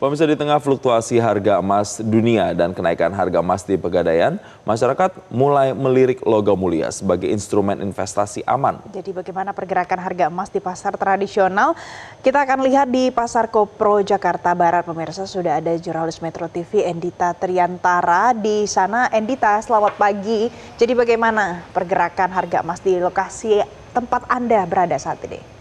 Pemirsa, di tengah fluktuasi harga emas dunia dan kenaikan harga emas di Pegadaian, masyarakat mulai melirik logam mulia sebagai instrumen investasi aman. Jadi bagaimana pergerakan harga emas di pasar tradisional? Kita akan lihat di Pasar Kopro Jakarta Barat. Pemirsa, sudah ada jurnalis Metro TV Endita Triantara di sana. Endita, selamat pagi. Jadi bagaimana pergerakan harga emas di lokasi tempat Anda berada saat ini?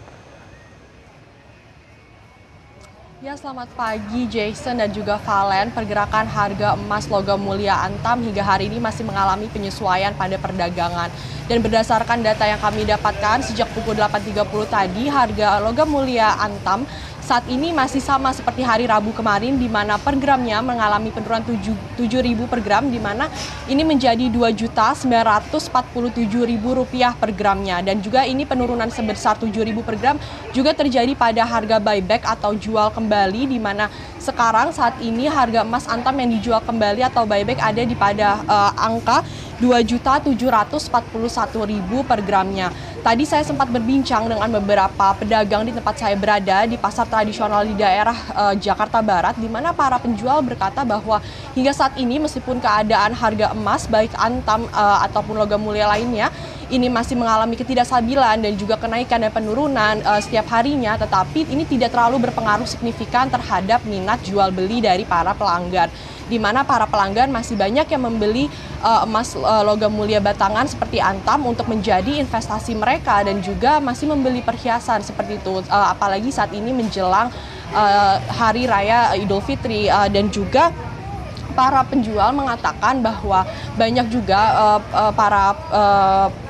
Ya, selamat pagi Jason dan juga Valen. Pergerakan harga emas logam mulia Antam hingga hari ini masih mengalami penyesuaian pada perdagangan. Dan berdasarkan data yang kami dapatkan sejak pukul 8.30 tadi, harga logam mulia Antam saat ini masih sama seperti hari Rabu kemarin, di mana per gramnya mengalami penurunan 7.000 per gram, di mana ini menjadi Rp2.947.000 per gramnya. Dan juga ini penurunan sebesar 7.000 per gram juga terjadi pada harga buyback atau jual kembali, di mana sekarang saat ini harga emas Antam yang dijual kembali atau buyback ada di pada angka Rp2.741.000 per gramnya. Tadi saya sempat berbincang dengan beberapa pedagang di tempat saya berada di pasar tradisional di daerah Jakarta Barat, di mana para penjual berkata bahwa hingga saat ini meskipun keadaan harga emas baik Antam ataupun logam mulia lainnya ini masih mengalami ketidakstabilan dan juga kenaikan dan penurunan setiap harinya, tetapi ini tidak terlalu berpengaruh signifikan terhadap minat jual beli dari para pelanggan, di mana para pelanggan masih banyak yang membeli emas logam mulia batangan seperti Antam untuk menjadi investasi mereka dan juga masih membeli perhiasan seperti itu, apalagi saat ini menjelang Hari Raya Idul Fitri. Dan juga para penjual mengatakan bahwa banyak juga para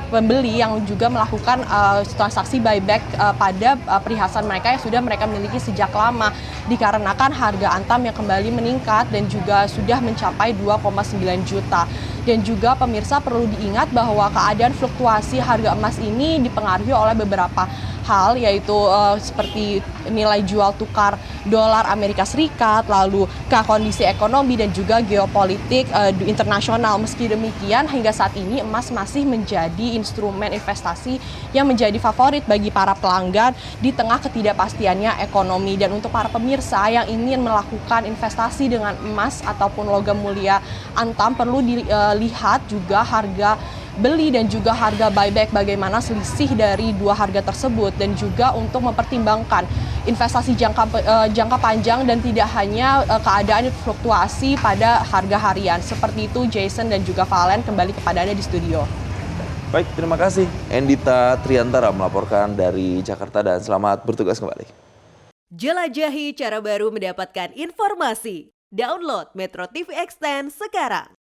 pembeli yang juga melakukan transaksi buyback pada perhiasan mereka yang sudah mereka miliki sejak lama, dikarenakan harga Antam yang kembali meningkat dan juga sudah mencapai 2,9 juta. Dan juga pemirsa perlu diingat bahwa keadaan fluktuasi harga emas ini dipengaruhi oleh beberapa hal, yaitu seperti nilai jual tukar dolar Amerika Serikat, lalu kondisi ekonomi dan juga geopolitik internasional. Meski demikian, hingga saat ini emas masih menjadi instrumen investasi yang menjadi favorit bagi para pelanggan di tengah ketidakpastiannya ekonomi. Dan untuk para pemirsa yang ingin melakukan investasi dengan emas ataupun logam mulia Antam, perlu dilihat juga harga beli dan juga harga buyback, bagaimana selisih dari dua harga tersebut, dan juga untuk mempertimbangkan investasi jangka panjang dan tidak hanya keadaan fluktuasi pada harga harian. Seperti itu Jason dan juga Valen, kembali kepada Anda di studio. Baik, terima kasih Endita Triantara melaporkan dari Jakarta dan selamat bertugas kembali. Jelajahi cara baru mendapatkan informasi. Download Metro TV Extend sekarang.